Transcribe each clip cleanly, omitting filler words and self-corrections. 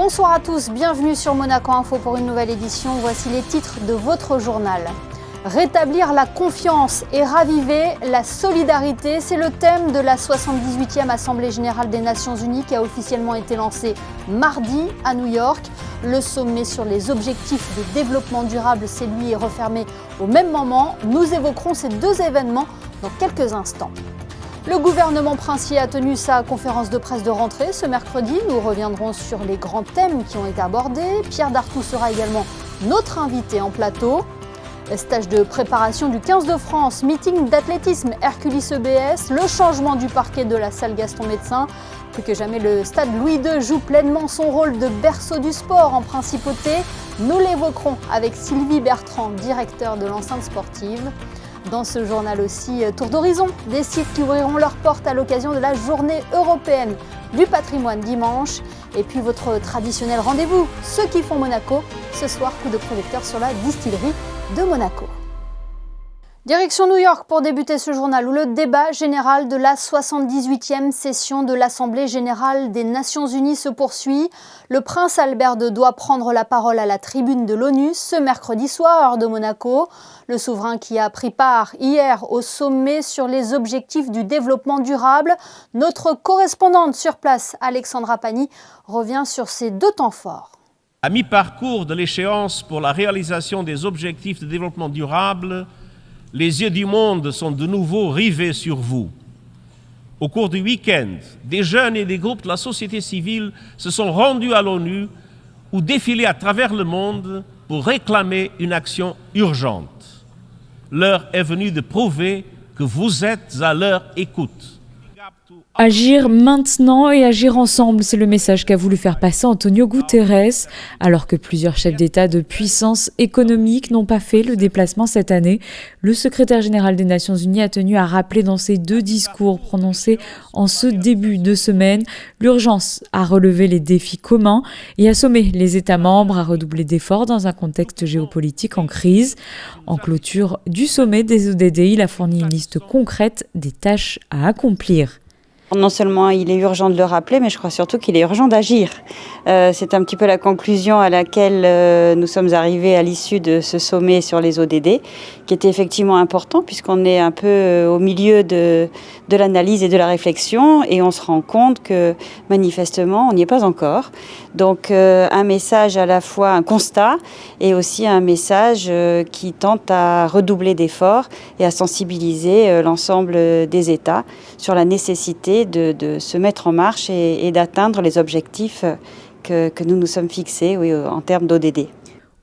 Bonsoir à tous, bienvenue sur Monaco Info pour une nouvelle édition. Voici les titres de votre journal. Rétablir la confiance et raviver la solidarité, c'est le thème de la 78e Assemblée Générale des Nations Unies qui a officiellement été lancée mardi à New York. Le sommet sur les objectifs de développement durable s'est lui refermé au même moment. Nous évoquerons ces deux événements dans quelques instants. Le gouvernement princier a tenu sa conférence de presse de rentrée ce mercredi. Nous reviendrons sur les grands thèmes qui ont été abordés. Pierre Dartout sera également notre invité en plateau. Stage de préparation du 15 de France, meeting d'athlétisme Hercules EBS, le changement du parquet de la salle Gaston Médecin. Plus que jamais, le stade Louis II joue pleinement son rôle de berceau du sport en principauté. Nous l'évoquerons avec Sylvie Bertrand, directeur de l'enceinte sportive. Dans ce journal aussi, tour d'horizon, des sites qui ouvriront leurs portes à l'occasion de la journée européenne du patrimoine dimanche. Et puis votre traditionnel rendez-vous, ceux qui font Monaco. Ce soir, coup de projecteur sur la distillerie de Monaco. Direction New York pour débuter ce journal où le débat général de la 78e session de l'Assemblée générale des Nations Unies se poursuit. Le prince Albert II doit prendre la parole à la tribune de l'ONU ce mercredi soir, heure de Monaco. Le souverain qui a pris part hier au sommet sur les objectifs du développement durable. Notre correspondante sur place, Alexandra Pani, revient sur ces deux temps forts. À mi-parcours de l'échéance pour la réalisation des objectifs de développement durable, les yeux du monde sont de nouveau rivés sur vous. Au cours du week-end, des jeunes et des groupes de la société civile se sont rendus à l'ONU ou défilés à travers le monde pour réclamer une action urgente. L'heure est venue de prouver que vous êtes à leur écoute. Agir maintenant et agir ensemble, c'est le message qu'a voulu faire passer Antonio Guterres, alors que plusieurs chefs d'État de puissance économique n'ont pas fait le déplacement cette année. Le secrétaire général des Nations Unies a tenu à rappeler dans ses deux discours prononcés en ce début de semaine l'urgence à relever les défis communs et à sommer les États membres à redoubler d'efforts dans un contexte géopolitique en crise. En clôture du sommet des ODD, il a fourni une liste concrète des tâches à accomplir. Non seulement il est urgent de le rappeler, mais je crois surtout qu'il est urgent d'agir. C'est un petit peu la conclusion à laquelle nous sommes arrivés à l'issue de ce sommet sur les ODD, qui était effectivement important puisqu'on est un peu au milieu de l'analyse et de la réflexion et on se rend compte que manifestement on n'y est pas encore. Donc un message à la fois un constat et aussi un message qui tente à redoubler d'efforts et à sensibiliser l'ensemble des États sur la nécessité de se mettre en marche et d'atteindre les objectifs que nous nous sommes fixés en termes d'ODD.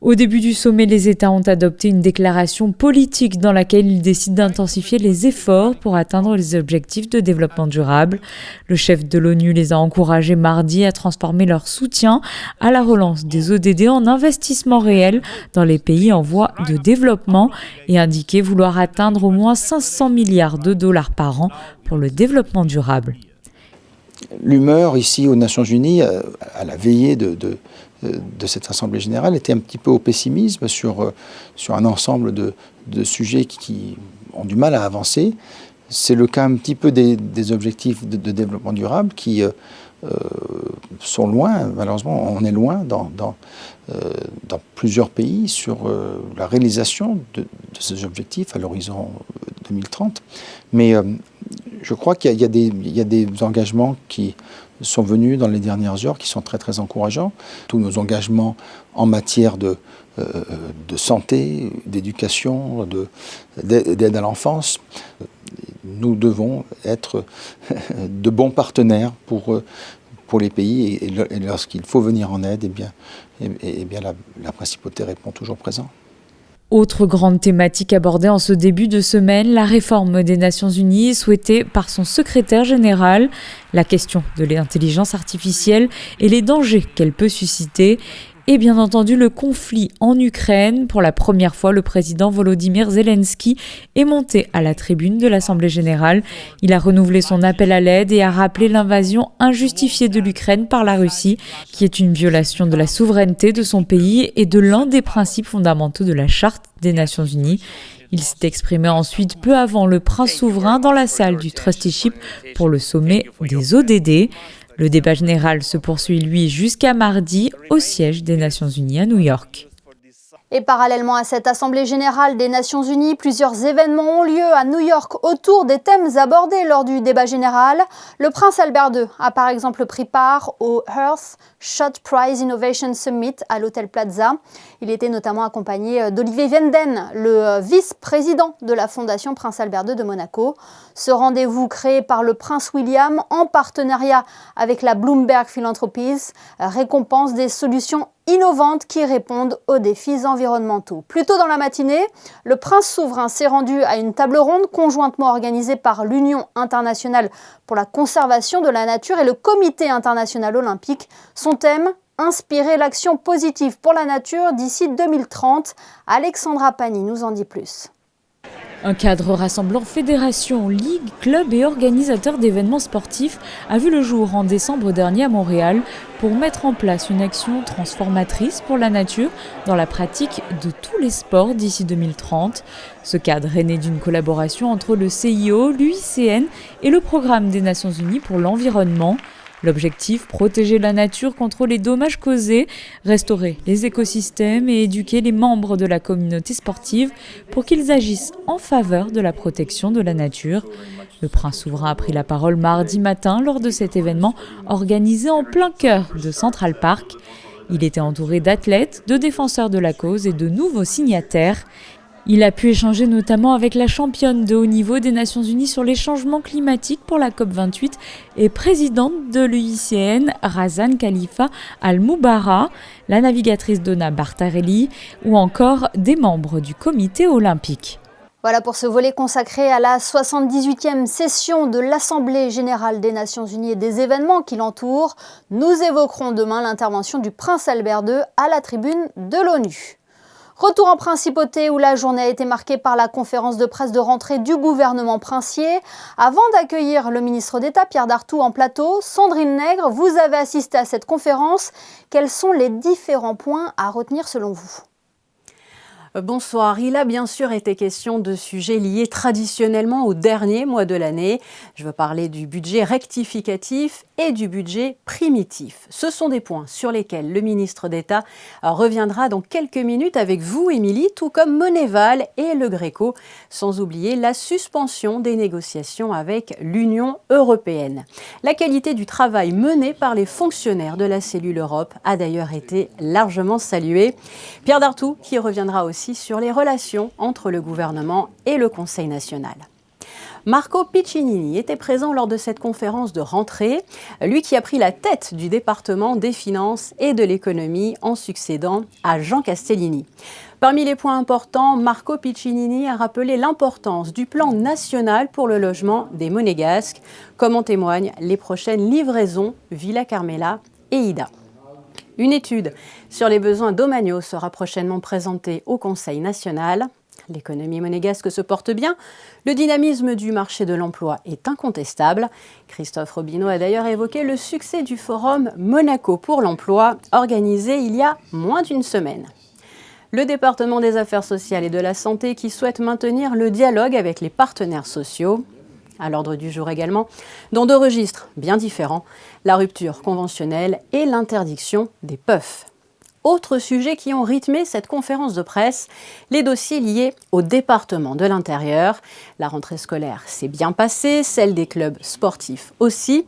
Au début du sommet, les États ont adopté une déclaration politique dans laquelle ils décident d'intensifier les efforts pour atteindre les objectifs de développement durable. Le chef de l'ONU les a encouragés mardi à transformer leur soutien à la relance des ODD en investissement réel dans les pays en voie de développement et indiqué vouloir atteindre au moins 500 milliards de dollars par an pour le développement durable. L'humeur ici aux Nations Unies, à la veillée de cette Assemblée générale, était un petit peu au pessimisme sur un ensemble de sujets qui ont du mal à avancer. C'est le cas un petit peu des objectifs de développement durable qui sont loin, malheureusement, on est loin dans plusieurs pays sur la réalisation de ces objectifs à l'horizon 2030. Mais je crois qu'il y a des engagements qui sont venus dans les dernières heures qui sont très très encourageants. Tous nos engagements en matière de santé, d'éducation, d'aide à l'enfance, nous devons être de bons partenaires pour les pays et lorsqu'il faut venir en aide, eh bien la principauté répond toujours présent. Autre grande thématique abordée en ce début de semaine, la réforme des Nations Unies souhaitée par son secrétaire général, la question de l'intelligence artificielle et les dangers qu'elle peut susciter. Et bien entendu, le conflit en Ukraine. Pour la première fois, le président Volodymyr Zelensky est monté à la tribune de l'Assemblée générale. Il a renouvelé son appel à l'aide et a rappelé l'invasion injustifiée de l'Ukraine par la Russie, qui est une violation de la souveraineté de son pays et de l'un des principes fondamentaux de la Charte des Nations Unies. Il s'est exprimé ensuite peu avant le prince souverain dans la salle du Trusteeship pour le sommet des ODD. Le débat général se poursuit, lui, jusqu'à mardi au siège des Nations Unies à New York. Et parallèlement à cette Assemblée générale des Nations Unies, plusieurs événements ont lieu à New York autour des thèmes abordés lors du débat général. Le prince Albert II a par exemple pris part au Earth Shot Prize Innovation Summit à l'Hôtel Plaza. Il était notamment accompagné d'Olivier Venden, le vice-président de la Fondation Prince Albert II de Monaco. Ce rendez-vous créé par le prince William en partenariat avec la Bloomberg Philanthropies récompense des solutions innovantes qui répondent aux défis environnementaux. Plus tôt dans la matinée, le prince souverain s'est rendu à une table ronde conjointement organisée par l'Union internationale pour la conservation de la nature et le Comité international olympique. Son thème, inspirer l'action positive pour la nature d'ici 2030. Alexandra Pani nous en dit plus. Un cadre rassemblant fédérations, ligues, clubs et organisateurs d'événements sportifs a vu le jour en décembre dernier à Montréal pour mettre en place une action transformatrice pour la nature dans la pratique de tous les sports d'ici 2030. Ce cadre est né d'une collaboration entre le CIO, l'UICN et le Programme des Nations Unies pour l'environnement. L'objectif, protéger la nature contre les dommages causés, restaurer les écosystèmes et éduquer les membres de la communauté sportive pour qu'ils agissent en faveur de la protection de la nature. Le prince souverain a pris la parole mardi matin lors de cet événement organisé en plein cœur de Central Park. Il était entouré d'athlètes, de défenseurs de la cause et de nouveaux signataires. Il a pu échanger notamment avec la championne de haut niveau des Nations Unies sur les changements climatiques pour la COP28 et présidente de l'UICN, Razan Khalifa Al-Mubarrah, la navigatrice Donna Bartarelli ou encore des membres du comité olympique. Voilà pour ce volet consacré à la 78e session de l'Assemblée générale des Nations Unies et des événements qui l'entourent. Nous évoquerons demain l'intervention du prince Albert II à la tribune de l'ONU. Retour en principauté où la journée a été marquée par la conférence de presse de rentrée du gouvernement princier. Avant d'accueillir le ministre d'État Pierre Dartout en plateau, Sandrine Nègre, vous avez assisté à cette conférence. Quels sont les différents points à retenir selon vous ? Bonsoir. Il a bien sûr été question de sujets liés traditionnellement au dernier mois de l'année. Je veux parler du budget rectificatif et du budget primitif. Ce sont des points sur lesquels le ministre d'État reviendra dans quelques minutes avec vous, Émilie, tout comme Moneval et Le Greco, sans oublier la suspension des négociations avec l'Union européenne. La qualité du travail mené par les fonctionnaires de la cellule Europe a d'ailleurs été largement saluée. Pierre Dartout qui reviendra aussi sur les relations entre le gouvernement et le Conseil national. Marco Piccinini était présent lors de cette conférence de rentrée, lui qui a pris la tête du département des finances et de l'économie en succédant à Jean Castellini. Parmi les points importants, Marco Piccinini a rappelé l'importance du plan national pour le logement des Monégasques, comme en témoignent les prochaines livraisons Villa Carmela et Ida. Une étude sur les besoins domaniaux sera prochainement présentée au Conseil national. L'économie monégasque se porte bien. Le dynamisme du marché de l'emploi est incontestable. Christophe Robineau a d'ailleurs évoqué le succès du forum Monaco pour l'emploi, organisé il y a moins d'une semaine. Le département des affaires sociales et de la santé qui souhaite maintenir le dialogue avec les partenaires sociaux. À l'ordre du jour également, dans deux registres bien différents, la rupture conventionnelle et l'interdiction des puffs. Autres sujets qui ont rythmé cette conférence de presse, les dossiers liés au département de l'Intérieur. La rentrée scolaire s'est bien passée, celle des clubs sportifs aussi.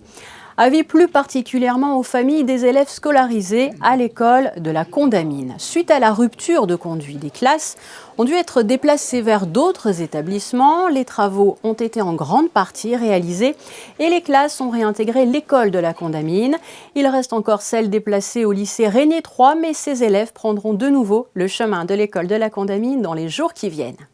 Avis plus particulièrement aux familles des élèves scolarisés à l'école de la Condamine. Suite à la rupture de conduit des classes, ont dû être déplacés vers d'autres établissements. Les travaux ont été en grande partie réalisés et les classes ont réintégré l'école de la Condamine. Il reste encore celles déplacées au lycée Régnier 3, mais ces élèves prendront de nouveau le chemin de l'école de la Condamine dans les jours qui viennent.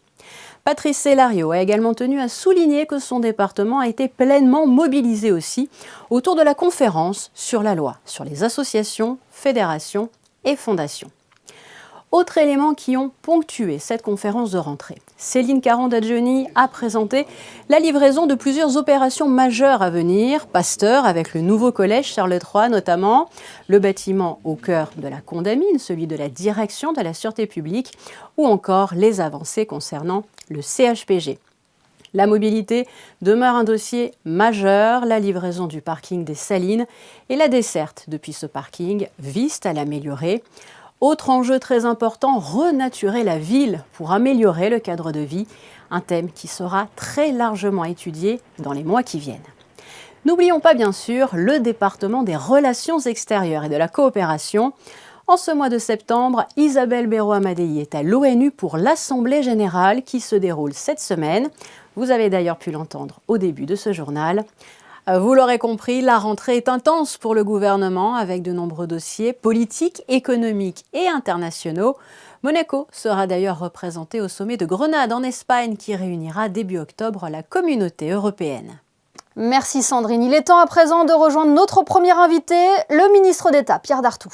Patrice Célario a également tenu à souligner que son département a été pleinement mobilisé aussi autour de la conférence sur la loi, sur les associations, fédérations et fondations. Autres éléments qui ont ponctué cette conférence de rentrée. Céline Caron-Dadjoni a présenté la livraison de plusieurs opérations majeures à venir. Pasteur avec le nouveau collège Charles III notamment, le bâtiment au cœur de la Condamine, celui de la direction de la sûreté publique, ou encore les avancées concernant le CHPG. La mobilité demeure un dossier majeur. La livraison du parking des Salines et la desserte depuis ce parking visent à l'améliorer. Autre enjeu très important, renaturer la ville pour améliorer le cadre de vie. Un thème qui sera très largement étudié dans les mois qui viennent. N'oublions pas bien sûr le département des relations extérieures et de la coopération. En ce mois de septembre, Isabelle Béraud-Amadei est à l'ONU pour l'Assemblée générale qui se déroule cette semaine. Vous avez d'ailleurs pu l'entendre au début de ce journal. Vous l'aurez compris, la rentrée est intense pour le gouvernement avec de nombreux dossiers politiques, économiques et internationaux. Monaco sera d'ailleurs représenté au sommet de Grenade en Espagne qui réunira début octobre la communauté européenne. Merci Sandrine. Il est temps à présent de rejoindre notre premier invité, le ministre d'État, Pierre Dartout.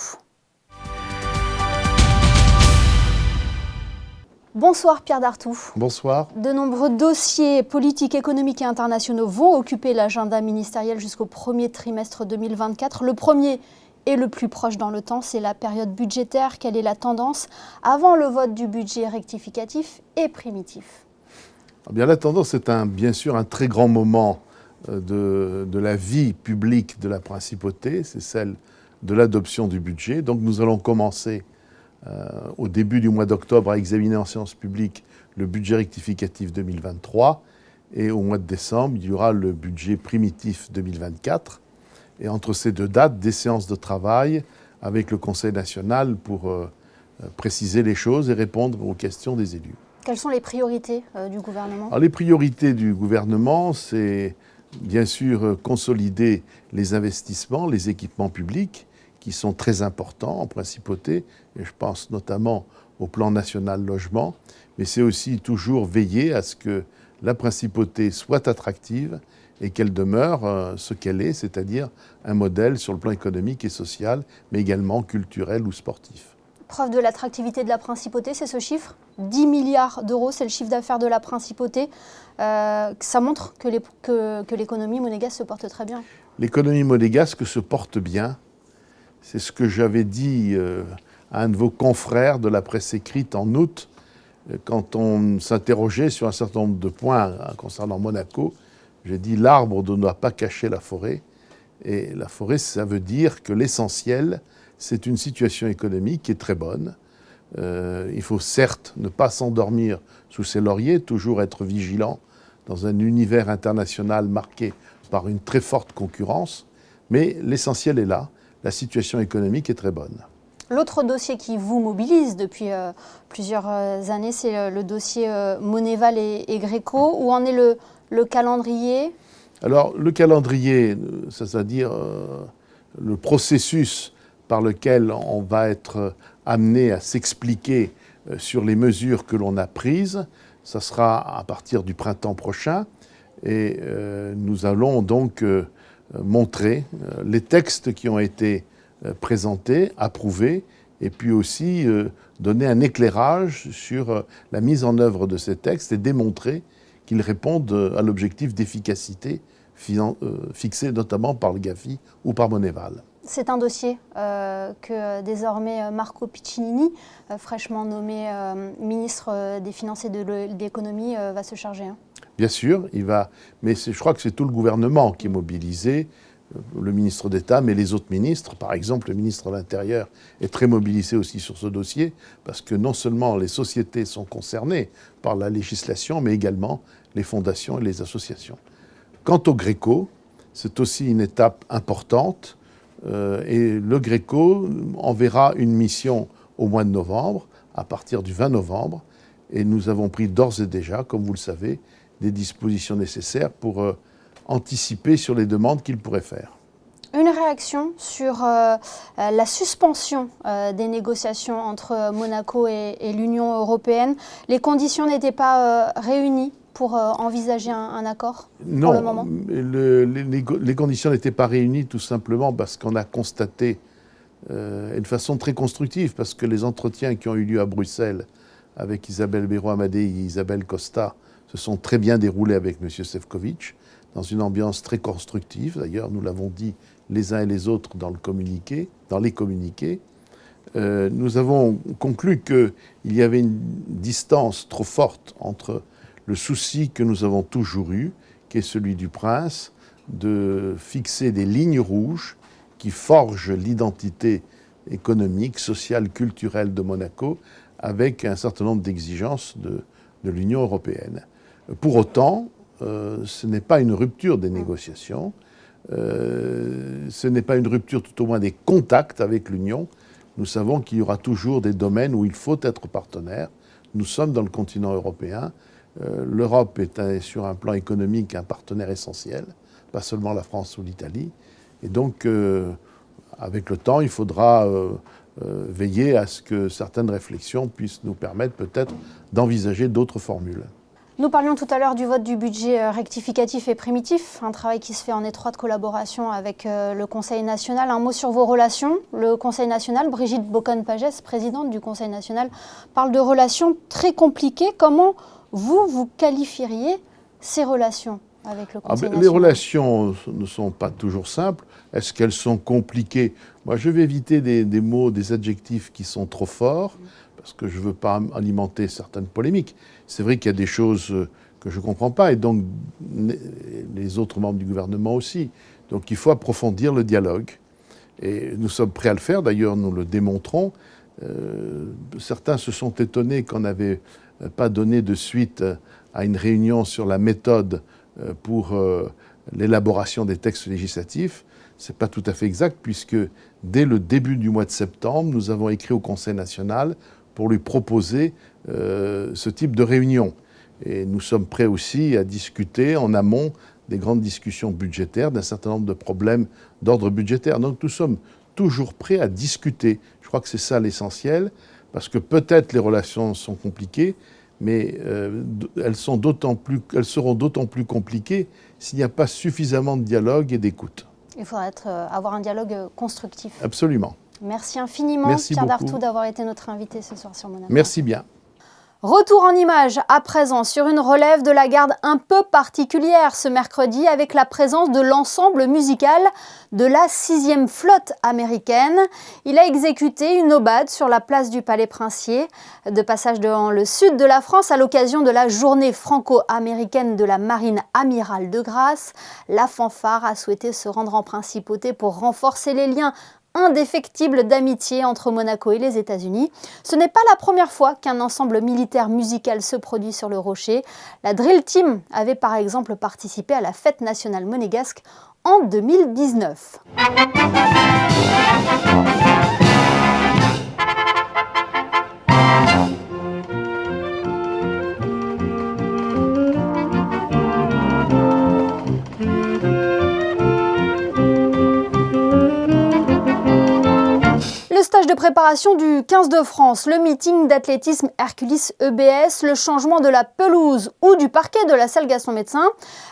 Bonsoir Pierre Dartout. Bonsoir. De nombreux dossiers politiques, économiques et internationaux vont occuper l'agenda ministériel jusqu'au premier trimestre 2024. Le premier et le plus proche dans le temps, c'est la période budgétaire. Quelle est la tendance avant le vote du budget rectificatif et primitif? Bien, la tendance est bien sûr un très grand moment de la vie publique de la principauté, c'est celle de l'adoption du budget. Donc nous allons commencer au début du mois d'octobre à examiner en séance publique le budget rectificatif 2023 et au mois de décembre, il y aura le budget primitif 2024 et entre ces deux dates, des séances de travail avec le Conseil national pour préciser les choses et répondre aux questions des élus. Quelles sont les priorités du gouvernement ? Alors, les priorités du gouvernement, c'est bien sûr consolider les investissements, les équipements publics, qui sont très importants en principauté, et je pense notamment au plan national logement, mais c'est aussi toujours veiller à ce que la principauté soit attractive et qu'elle demeure ce qu'elle est, c'est-à-dire un modèle sur le plan économique et social, mais également culturel ou sportif. Preuve de l'attractivité de la principauté, c'est ce chiffre. 10 milliards d'euros, c'est le chiffre d'affaires de la principauté. Ça montre que l'économie monégasque se porte très bien. L'économie monégasque se porte bien. C'est ce que j'avais dit à un de vos confrères de la presse écrite en août, quand on s'interrogeait sur un certain nombre de points concernant Monaco. J'ai dit « l'arbre ne doit pas cacher la forêt ». Et la forêt, ça veut dire que l'essentiel, c'est une situation économique qui est très bonne. Il faut certes ne pas s'endormir sous ses lauriers, toujours être vigilant dans un univers international marqué par une très forte concurrence, mais l'essentiel est là. La situation économique est très bonne. L'autre dossier qui vous mobilise depuis plusieurs années, c'est le dossier Moneval et Gréco. Où en est le calendrier ? Alors, le calendrier, c'est-à-dire le processus par lequel on va être amené à s'expliquer sur les mesures que l'on a prises, ça sera à partir du printemps prochain. Et nous allons donc montrer les textes qui ont été présentés, approuvés, et puis aussi donner un éclairage sur la mise en œuvre de ces textes et démontrer qu'ils répondent à l'objectif d'efficacité fixé notamment par le GAFI ou par Moneval. C'est un dossier que désormais Marco Piccinini, fraîchement nommé ministre des Finances et de l'Économie, va se charger. Bien sûr, il va, mais je crois que c'est tout le gouvernement qui est mobilisé, le ministre d'État, mais les autres ministres. Par exemple, le ministre de l'Intérieur est très mobilisé aussi sur ce dossier, parce que non seulement les sociétés sont concernées par la législation, mais également les fondations et les associations. Quant au Gréco, c'est aussi une étape importante, et le Gréco enverra une mission au mois de novembre, à partir du 20 novembre, et nous avons pris d'ores et déjà, comme vous le savez, des dispositions nécessaires pour anticiper sur les demandes qu'il pourrait faire. Une réaction sur la suspension des négociations entre Monaco et l'Union européenne. Les conditions n'étaient pas réunies pour envisager un accord pour le moment ? Non, les conditions n'étaient pas réunies tout simplement parce qu'on a constaté, et de façon très constructive, parce que les entretiens qui ont eu lieu à Bruxelles avec Isabelle Béraud-Amadei et Isabelle Costa se sont très bien déroulés avec M. Šefčovič, dans une ambiance très constructive. D'ailleurs, nous l'avons dit les uns et les autres dans les communiqués. Nous avons conclu qu'il y avait une distance trop forte entre le souci que nous avons toujours eu, qui est celui du prince, de fixer des lignes rouges qui forgent l'identité économique, sociale, culturelle de Monaco, avec un certain nombre d'exigences de l'Union européenne. Pour autant, ce n'est pas une rupture des négociations, ce n'est pas une rupture tout au moins des contacts avec l'Union. Nous savons qu'il y aura toujours des domaines où il faut être partenaire. Nous sommes dans le continent européen. L'Europe est sur un plan économique un partenaire essentiel, pas seulement la France ou l'Italie. Et donc, avec le temps, il faudra veiller à ce que certaines réflexions puissent nous permettre peut-être d'envisager d'autres formules. Nous parlions tout à l'heure du vote du budget rectificatif et primitif, un travail qui se fait en étroite collaboration avec le Conseil national. Un mot sur vos relations. Le Conseil national, Brigitte Boccon-Pagès, présidente du Conseil national, parle de relations très compliquées. Comment vous qualifieriez ces relations avec le Conseil national ? Les relations ne sont pas toujours simples. Est-ce qu'elles sont compliquées ? Moi, je vais éviter des mots, des adjectifs qui sont trop forts, parce que je ne veux pas alimenter certaines polémiques. C'est vrai qu'il y a des choses que je ne comprends pas, et donc les autres membres du gouvernement aussi. Donc il faut approfondir le dialogue. Et nous sommes prêts à le faire, d'ailleurs nous le démontrons. Certains se sont étonnés qu'on n'avait pas donné de suite à une réunion sur la méthode pour l'élaboration des textes législatifs. Ce n'est pas tout à fait exact, puisque dès le début du mois de septembre, nous avons écrit au Conseil national pour lui proposer ce type de réunion. Et nous sommes prêts aussi à discuter en amont des grandes discussions budgétaires, d'un certain nombre de problèmes d'ordre budgétaire. Donc nous sommes toujours prêts à discuter. Je crois que c'est ça l'essentiel, parce que peut-être les relations sont compliquées, mais elles seront d'autant plus compliquées s'il n'y a pas suffisamment de dialogue et d'écoute. Il faudra avoir un dialogue constructif. Absolument. Merci infiniment, Merci Pierre beaucoup. Dartout, d'avoir été notre invité ce soir sur Monaco. Merci bien. Retour en images à présent sur une relève de la garde un peu particulière ce mercredi avec la présence de l'ensemble musical de la 6e flotte américaine. Il a exécuté une aubade sur la place du Palais Princier, de passage dans le sud de la France à l'occasion de la journée franco-américaine de la marine amirale de Grasse. La fanfare a souhaité se rendre en principauté pour renforcer les liens indéfectible d'amitié entre Monaco et les États-Unis. Ce n'est pas la première fois qu'un ensemble militaire musical se produit sur le Rocher. La Drill Team avait par exemple participé à la fête nationale monégasque en 2019. Le stage de préparation du 15 de France, le meeting d'athlétisme Herculis EBS, le changement de la pelouse ou du parquet de la salle Gaston-Médecin.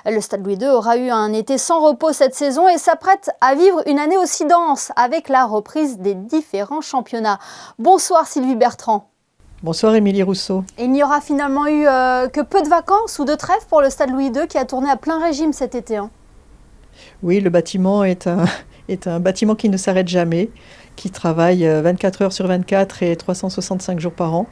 Le Stade Louis II aura eu un été sans repos cette saison et s'apprête à vivre une année aussi dense avec la reprise des différents championnats. Bonsoir Sylvie Bertrand. Bonsoir Émilie Rousseau. Et il n'y aura finalement eu que peu de vacances ou de trêve pour le Stade Louis II qui a tourné à plein régime cet été. Oui, le bâtiment est un bâtiment qui ne s'arrête jamais, qui travaille 24 heures sur 24 et 365 jours par an.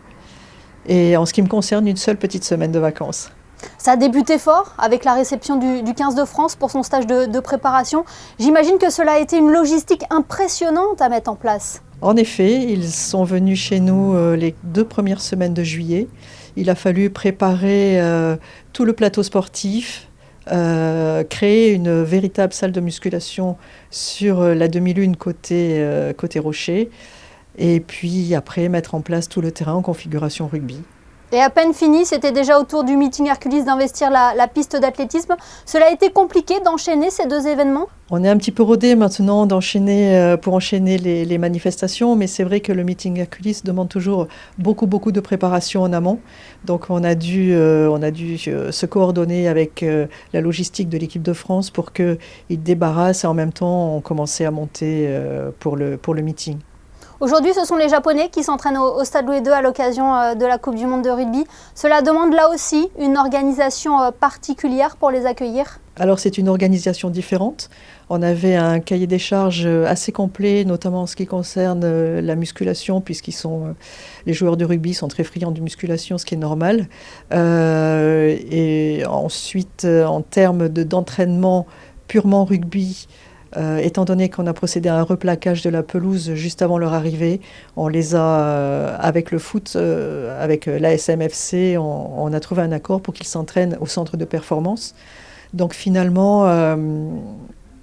Et en ce qui me concerne, une seule petite semaine de vacances. Ça a débuté fort avec la réception du 15 de France pour son stage de préparation. J'imagine que cela a été une logistique impressionnante à mettre en place. En effet, ils sont venus chez nous les 2 premières semaines de juillet. Il a fallu préparer tout le plateau sportif, créer une véritable salle de musculation sur la demi-lune côté Rocher, et puis après mettre en place tout le terrain en configuration rugby. Et à peine fini, c'était déjà au tour du meeting Herculis d'investir la piste d'athlétisme. Cela a été compliqué d'enchaîner ces 2 événements ? On est un petit peu rodé maintenant pour enchaîner les manifestations, mais c'est vrai que le meeting Herculis demande toujours beaucoup de préparation en amont. Donc on a dû se coordonner avec la logistique de l'équipe de France pour qu'ils débarrassent et en même temps on commençait à monter pour le meeting. Aujourd'hui, ce sont les Japonais qui s'entraînent au Stade Louis II à l'occasion de la Coupe du Monde de rugby. Cela demande là aussi une organisation particulière pour les accueillir. Alors c'est une organisation différente. On avait un cahier des charges assez complet, notamment en ce qui concerne la musculation, les joueurs de rugby sont très friands de musculation, ce qui est normal. Et ensuite, en termes d'entraînement purement rugby, étant donné qu'on a procédé à un replaquage de la pelouse juste avant leur arrivée, on les a, avec le foot, avec l'ASMFC, on a trouvé un accord pour qu'ils s'entraînent au centre de performance. Donc finalement,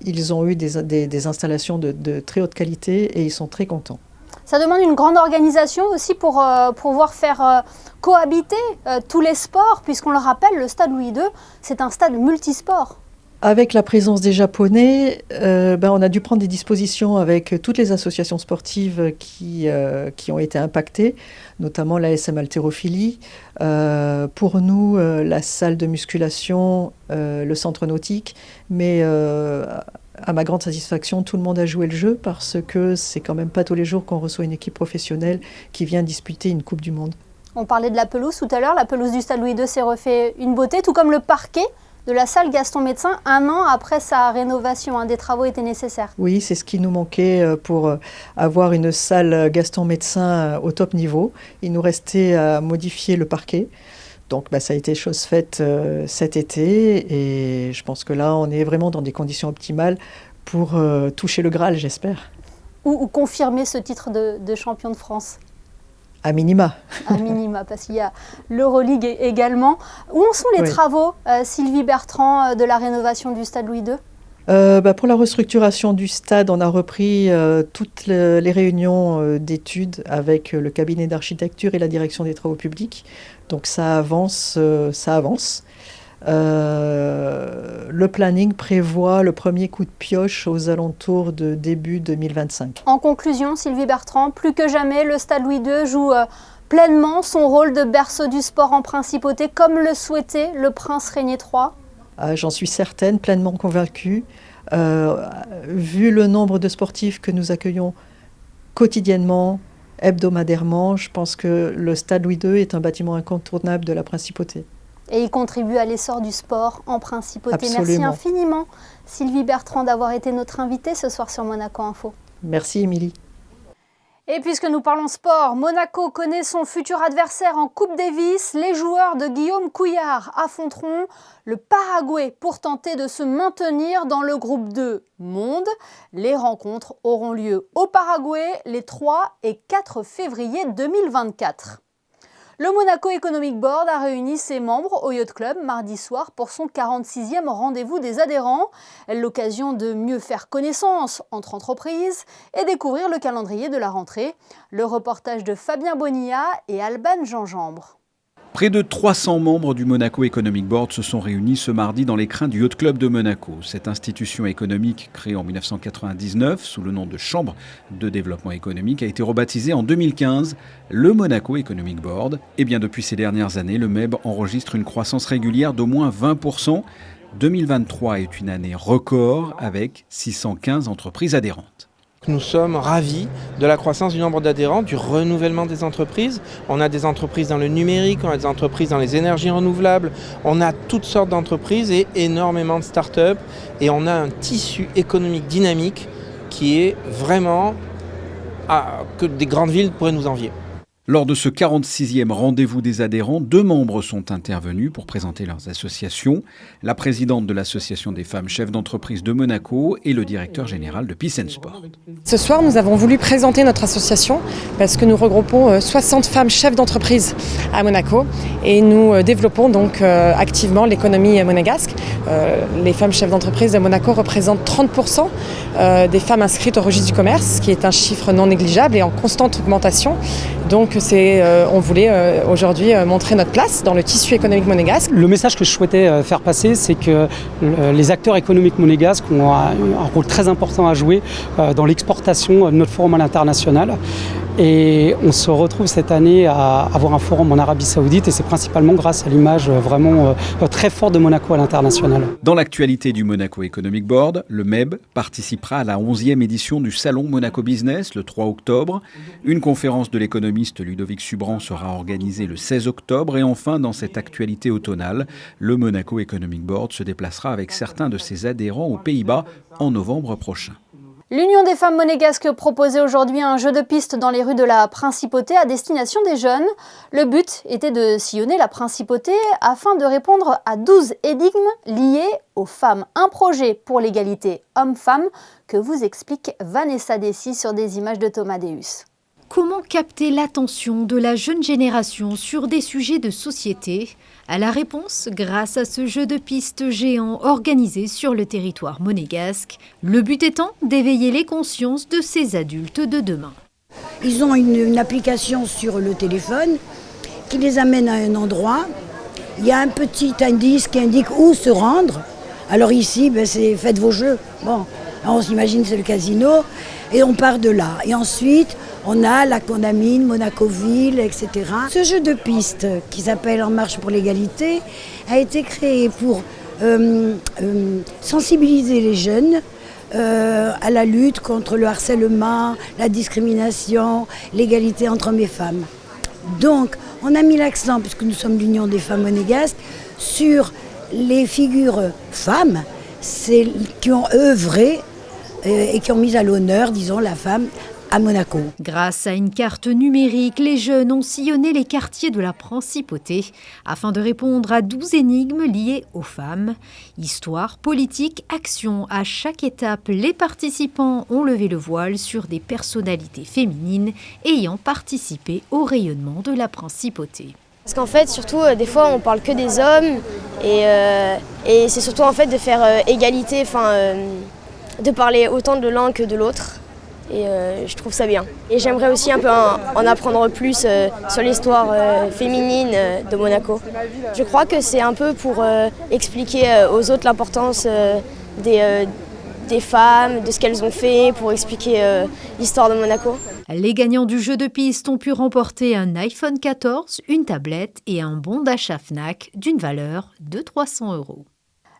ils ont eu des installations de très haute qualité et ils sont très contents. Ça demande une grande organisation aussi pour pouvoir faire cohabiter tous les sports, puisqu'on le rappelle, le Stade Louis II, c'est un stade multisport. Avec la présence des Japonais, on a dû prendre des dispositions avec toutes les associations sportives qui ont été impactées, notamment l'ASM Haltérophilie. Pour nous, la salle de musculation, le centre nautique, mais à ma grande satisfaction, tout le monde a joué le jeu parce que c'est quand même pas tous les jours qu'on reçoit une équipe professionnelle qui vient disputer une Coupe du Monde. On parlait de la pelouse tout à l'heure, la pelouse du Stade Louis II s'est refait une beauté, tout comme le parquet de la salle Gaston Médecin, 1 an après sa rénovation. Des travaux étaient nécessaires. Oui, c'est ce qui nous manquait pour avoir une salle Gaston Médecin au top niveau. Il nous restait à modifier le parquet. Donc ça a été chose faite cet été et je pense que là, on est vraiment dans des conditions optimales pour toucher le Graal, j'espère. Ou confirmer ce titre de champion de France. À minima. À minima, parce qu'il y a l'Euroleague également. Où en sont les travaux, Sylvie Bertrand, de la rénovation du Stade Louis II ? Pour la restructuration du stade, on a repris toutes les réunions d'études avec le cabinet d'architecture et la direction des travaux publics. Donc ça avance, Le planning prévoit le premier coup de pioche aux alentours de début 2025. En conclusion, Sylvie Bertrand, plus que jamais, le Stade Louis II joue pleinement son rôle de berceau du sport en principauté, comme le souhaitait le prince Régnier III. J'en suis certaine, pleinement convaincue. Vu le nombre de sportifs que nous accueillons quotidiennement, hebdomadairement, je pense que le Stade Louis II est un bâtiment incontournable de la principauté. Et il contribue à l'essor du sport en principauté. Absolument. Merci infiniment, Sylvie Bertrand, d'avoir été notre invitée ce soir sur Monaco Info. Merci, Émilie. Et puisque nous parlons sport, Monaco connaît son futur adversaire en Coupe Davis. Les joueurs de Guillaume Couillard affronteront le Paraguay pour tenter de se maintenir dans le groupe 2 Monde. Les rencontres auront lieu au Paraguay les 3 et 4 février 2024. Le Monaco Economic Board a réuni ses membres au Yacht Club mardi soir pour son 46e rendez-vous des adhérents. L'occasion de mieux faire connaissance entre entreprises et découvrir le calendrier de la rentrée. Le reportage de Fabien Bonilla et Alban Gingembre. Près de 300 membres du Monaco Economic Board se sont réunis ce mardi dans les crins du Yacht Club de Monaco. Cette institution économique, créée en 1999 sous le nom de Chambre de développement économique, a été rebaptisée en 2015 le Monaco Economic Board. Et bien depuis ces dernières années, le MEB enregistre une croissance régulière d'au moins 20%. 2023 est une année record avec 615 entreprises adhérentes. Nous sommes ravis de la croissance du nombre d'adhérents, du renouvellement des entreprises. On a des entreprises dans le numérique, on a des entreprises dans les énergies renouvelables, on a toutes sortes d'entreprises et énormément de start-up. Et on a un tissu économique dynamique qui est vraiment que des grandes villes pourraient nous envier. Lors de ce 46e rendez-vous des adhérents, 2 membres sont intervenus pour présenter leurs associations. La présidente de l'association des femmes chefs d'entreprise de Monaco et le directeur général de Peace & Sport. Ce soir, nous avons voulu présenter notre association parce que nous regroupons 60 femmes chefs d'entreprise à Monaco et nous développons donc activement l'économie monégasque. Les femmes chefs d'entreprise de Monaco représentent 30% des femmes inscrites au registre du commerce, ce qui est un chiffre non négligeable et en constante augmentation. Donc on voulait aujourd'hui montrer notre place dans le tissu économique monégasque. Le message que je souhaitais faire passer, c'est que les acteurs économiques monégasques ont un rôle très important à jouer dans l'exportation de notre forum à l'international. Et on se retrouve cette année à avoir un forum en Arabie Saoudite et c'est principalement grâce à l'image vraiment très forte de Monaco à l'international. Dans l'actualité du Monaco Economic Board, le MEB participera à la 11e édition du Salon Monaco Business le 3 octobre. Une conférence de l'économiste Ludovic Subran sera organisée le 16 octobre. Et enfin, dans cette actualité automnale, le Monaco Economic Board se déplacera avec certains de ses adhérents aux Pays-Bas en novembre prochain. L'Union des femmes monégasques proposait aujourd'hui un jeu de piste dans les rues de la Principauté à destination des jeunes. Le but était de sillonner la Principauté afin de répondre à 12 énigmes liées aux femmes. Un projet pour l'égalité homme-femme que vous explique Vanessa Dessy sur des images de Thomas Deus. Comment capter l'attention de la jeune génération sur des sujets de société ? À la réponse, grâce à ce jeu de piste géant organisé sur le territoire monégasque, le but étant d'éveiller les consciences de ces adultes de demain. Ils ont une application sur le téléphone qui les amène à un endroit. Il y a un petit indice qui indique où se rendre. Alors ici, c'est faites vos jeux. Bon, on s'imagine c'est le casino et on part de là. Et ensuite, on a la Condamine, Monacoville, etc. Ce jeu de piste qui s'appelle En marche pour l'égalité a été créé pour sensibiliser les jeunes à la lutte contre le harcèlement, la discrimination, l'égalité entre hommes et femmes. Donc, on a mis l'accent, puisque nous sommes l'Union des femmes monégasques, sur les figures femmes qui ont œuvré et qui ont mis à l'honneur, disons, la femme à Monaco. Grâce à une carte numérique, les jeunes ont sillonné les quartiers de la Principauté afin de répondre à 12 énigmes liées aux femmes. Histoire, politique, action. À chaque étape, les participants ont levé le voile sur des personnalités féminines ayant participé au rayonnement de la Principauté. Parce qu'en fait, surtout, des fois, on parle que des hommes et c'est surtout en fait de faire égalité, de parler autant de l'un que de l'autre. Et je trouve ça bien. Et j'aimerais aussi un peu en apprendre plus sur l'histoire féminine de Monaco. Je crois que c'est un peu pour expliquer aux autres l'importance des femmes, de ce qu'elles ont fait, pour expliquer l'histoire de Monaco. Les gagnants du jeu de piste ont pu remporter un iPhone 14, une tablette et un bon d'achat Fnac d'une valeur de 300 €.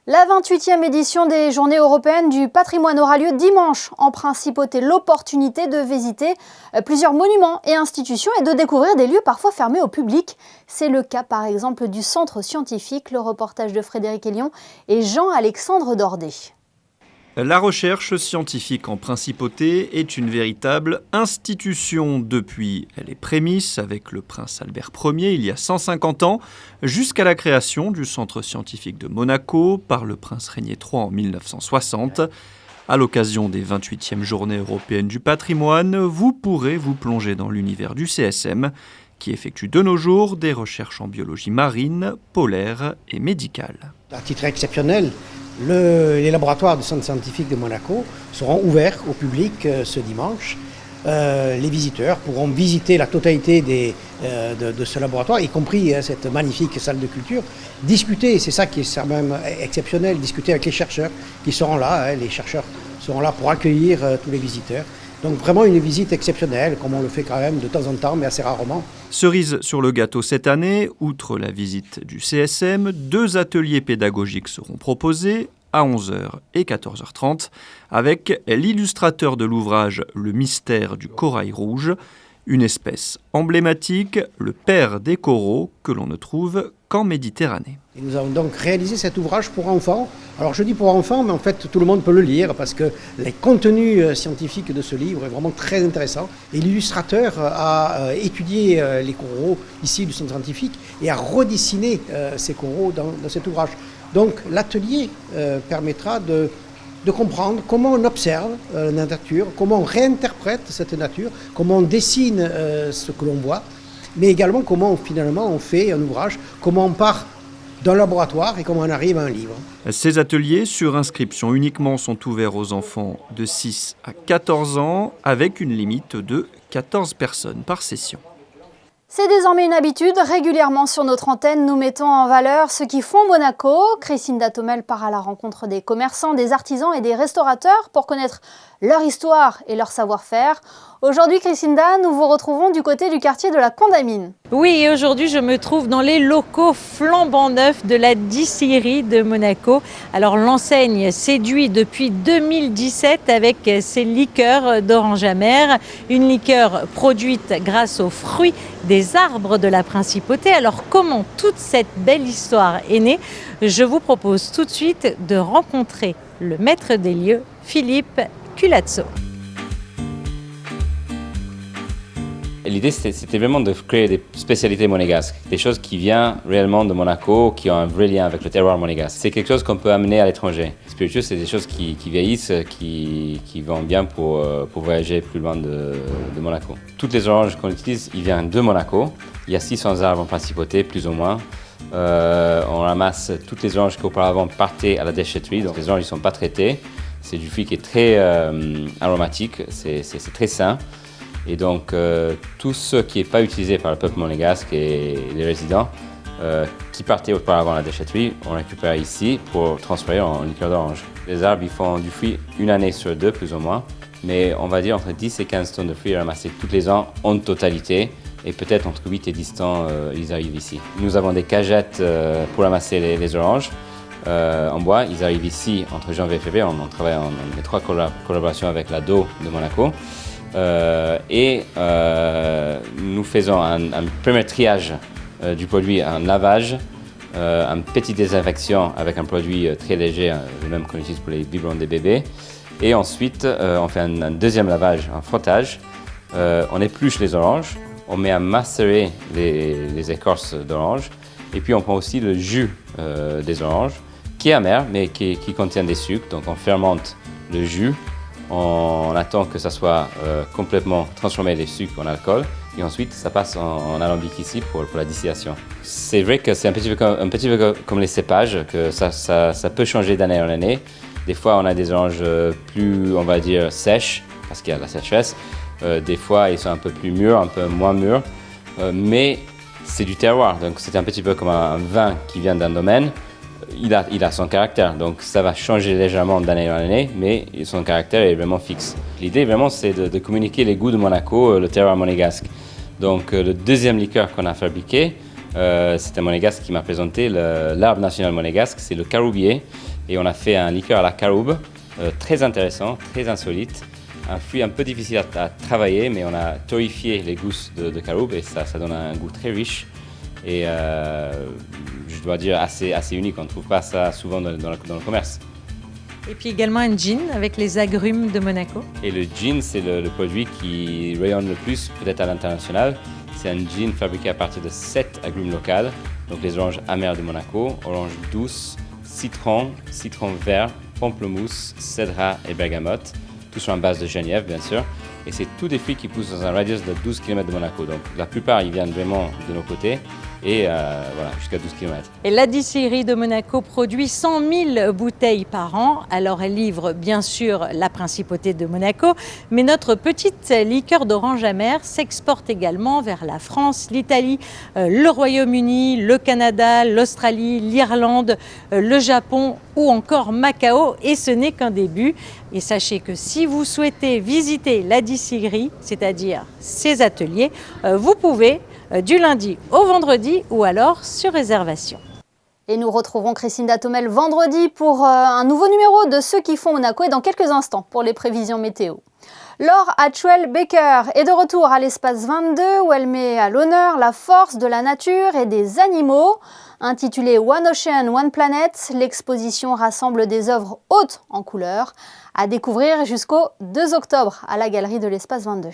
La 28e édition des Journées européennes du patrimoine aura lieu dimanche en Principauté. L'opportunité de visiter plusieurs monuments et institutions et de découvrir des lieux parfois fermés au public. C'est le cas par exemple du Centre scientifique, le reportage de Frédéric Elion et Jean-Alexandre Dordet. La recherche scientifique en Principauté est une véritable institution depuis les prémices avec le prince Albert Ier il y a 150 ans, jusqu'à la création du Centre scientifique de Monaco par le prince Régnier III en 1960. À l'occasion des 28e Journées européennes du patrimoine, vous pourrez vous plonger dans l'univers du CSM, qui effectue de nos jours des recherches en biologie marine, polaire et médicale. À titre exceptionnel, les laboratoires du Centre scientifique de Monaco seront ouverts au public ce dimanche. Les visiteurs pourront visiter la totalité de ce laboratoire, y compris cette magnifique salle de culture, discuter, c'est ça qui est quand même exceptionnel, discuter avec les chercheurs qui seront là. Les chercheurs seront là pour accueillir tous les visiteurs. Donc vraiment une visite exceptionnelle, comme on le fait quand même de temps en temps, mais assez rarement. Cerise sur le gâteau cette année, outre la visite du CSM, 2 ateliers pédagogiques seront proposés à 11h et 14h30 avec l'illustrateur de l'ouvrage « Le mystère du corail rouge », une espèce emblématique, le père des coraux, que l'on ne trouve qu'en Méditerranée. Et nous avons donc réalisé cet ouvrage pour enfants. Alors je dis pour enfants, mais en fait tout le monde peut le lire parce que les contenus scientifiques de ce livre est vraiment très intéressant. Et l'illustrateur a étudié les coraux ici du Centre scientifique et a redessiné ces coraux dans cet ouvrage. Donc l'atelier permettra de comprendre comment on observe la nature, comment on réinterprète cette nature, comment on dessine ce que l'on voit, mais également comment finalement on fait un ouvrage, comment on part d'un laboratoire et comment on arrive à un livre. Ces ateliers sur inscription uniquement sont ouverts aux enfants de 6 à 14 ans avec une limite de 14 personnes par session. C'est désormais une habitude. Régulièrement sur notre antenne, nous mettons en valeur ceux qui font Monaco. Christine Datomel part à la rencontre des commerçants, des artisans et des restaurateurs pour connaître leur histoire et leur savoir-faire. Aujourd'hui, Crisinda, nous vous retrouvons du côté du quartier de la Condamine. Oui, et aujourd'hui, je me trouve dans les locaux flambant neufs de la distillerie de Monaco. Alors, l'enseigne séduit depuis 2017 avec ses liqueurs d'orange amère. Une liqueur produite grâce aux fruits des arbres de la principauté. Alors, comment toute cette belle histoire est née? Je vous propose tout de suite de rencontrer le maître des lieux, Philippe Culazzo. L'idée, c'était vraiment de créer des spécialités monégasques, des choses qui viennent réellement de Monaco, qui ont un vrai lien avec le terroir monégasque. C'est quelque chose qu'on peut amener à l'étranger. Spiritueux, c'est des choses qui vieillissent, qui vont bien pour voyager plus loin de Monaco. Toutes les oranges qu'on utilise, ils viennent de Monaco. Il y a 600 arbres en principauté, plus ou moins. On ramasse toutes les oranges qui auparavant partaient à la déchetterie. Donc les oranges ne sont pas traitées. C'est du fruit qui est très aromatique, c'est très sain. Et donc, tout ce qui n'est pas utilisé par le peuple monégasque et les résidents qui partaient auparavant à la déchetterie, on récupère ici pour transformer en liqueur d'orange. Les arbres, ils font du fruit une année sur deux, plus ou moins. Mais on va dire entre 10 et 15 tonnes de fruits ramassés tous les ans en totalité. Et peut-être entre 8 et 10 ans, ils arrivent ici. Nous avons des cagettes pour ramasser les oranges en bois. Ils arrivent ici entre janvier et février. On travaille en étroite collaboration avec la DO de Monaco. Nous faisons un premier triage du produit, un lavage, un petit désinfection avec un produit très léger, le même qu'on utilise pour les biberons des bébés. Et ensuite, on fait un deuxième lavage, un frottage. On épluche les oranges, on met à macérer les écorces d'orange. Et puis on prend aussi le jus des oranges, qui est amer, mais qui contient des sucres. Donc on fermente le jus. On attend que ça soit complètement transformé les sucres en alcool et ensuite ça passe en alambic ici pour la distillation. C'est vrai que c'est un petit peu comme les cépages, que ça peut changer d'année en année. Des fois on a des oranges plus, on va dire, sèches parce qu'il y a de la sécheresse. Des fois ils sont un peu plus mûrs, un peu moins mûrs. Mais c'est du terroir, donc c'est un petit peu comme un vin qui vient d'un domaine. Il a son caractère, donc ça va changer légèrement d'année en année, mais son caractère est vraiment fixe. L'idée vraiment c'est de communiquer les goûts de Monaco, le terroir monégasque. Donc le deuxième liqueur qu'on a fabriqué, c'est un monégasque qui m'a présenté l'arbre national monégasque, c'est le caroubier. Et on a fait un liqueur à la caroube, très intéressant, très insolite. Un fruit un peu difficile à travailler, mais on a torréfié les gousses de caroube et ça donne un goût très riche. Et je dois dire assez unique, on ne trouve pas ça souvent dans le commerce. Et puis également un gin avec les agrumes de Monaco. Et le gin, c'est le produit qui rayonne le plus, peut-être à l'international. C'est un gin fabriqué à partir de 7 agrumes locaux, donc les oranges amères de Monaco, orange douce, citron vert, pamplemousse, cédrat et bergamote, tout sur une base de genièvre bien sûr. Et c'est tous des fruits qui poussent dans un radius de 12 km de Monaco. Donc la plupart, ils viennent vraiment de nos côtés et voilà, jusqu'à 12 km. Et la distillerie de Monaco produit 100 000 bouteilles par an. Alors elle livre bien sûr la principauté de Monaco, mais notre petite liqueur d'orange amère s'exporte également vers la France, l'Italie, le Royaume-Uni, le Canada, l'Australie, l'Irlande, le Japon ou encore Macao. Et ce n'est qu'un début. Et sachez que si vous souhaitez visiter la distillerie, c'est-à-dire ses ateliers, vous pouvez du lundi au vendredi ou alors sur réservation. Et nous retrouverons Crisinda Thomel vendredi pour un nouveau numéro de Ceux qui font Monaco et dans quelques instants pour les prévisions météo. Laure Hatchwell-Baker est de retour à l'espace 22 où elle met à l'honneur la force de la nature et des animaux. Intitulée One Ocean, One Planet, l'exposition rassemble des œuvres hautes en couleurs à découvrir jusqu'au 2 octobre à la galerie de l'espace 22.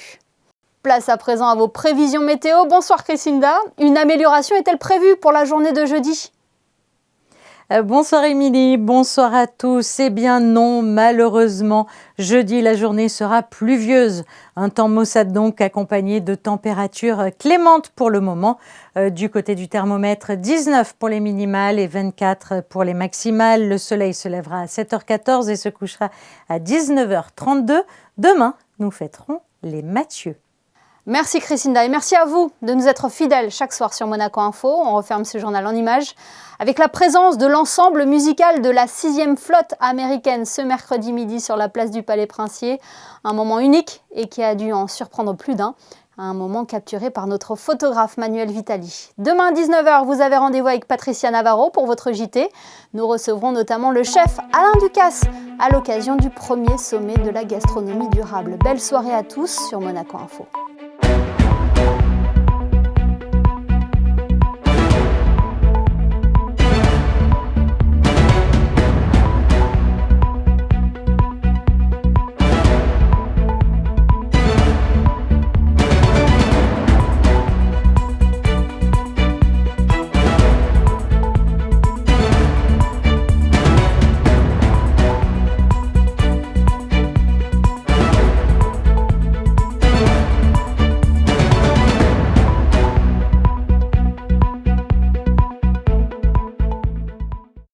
Place à présent à vos prévisions météo. Bonsoir Crisinda. Une amélioration est-elle prévue pour la journée de jeudi ? Bonsoir Émilie, bonsoir à tous. Eh bien non, malheureusement, jeudi la journée sera pluvieuse. Un temps maussade donc accompagné de températures clémentes pour le moment. Du côté du thermomètre, 19 pour les minimales et 24 pour les maximales. Le soleil se lèvera à 7h14 et se couchera à 19h32. Demain, nous fêterons les Mathieu. Merci Christinda et merci à vous de nous être fidèles chaque soir sur Monaco Info. On referme ce journal en images avec la présence de l'ensemble musical de la 6e flotte américaine ce mercredi midi sur la place du Palais Princier. Un moment unique et qui a dû en surprendre plus d'un. Un moment capturé par notre photographe Manuel Vitali. Demain à 19h, vous avez rendez-vous avec Patricia Navarro pour votre JT. Nous recevrons notamment le chef Alain Ducasse à l'occasion du premier sommet de la gastronomie durable. Belle soirée à tous sur Monaco Info.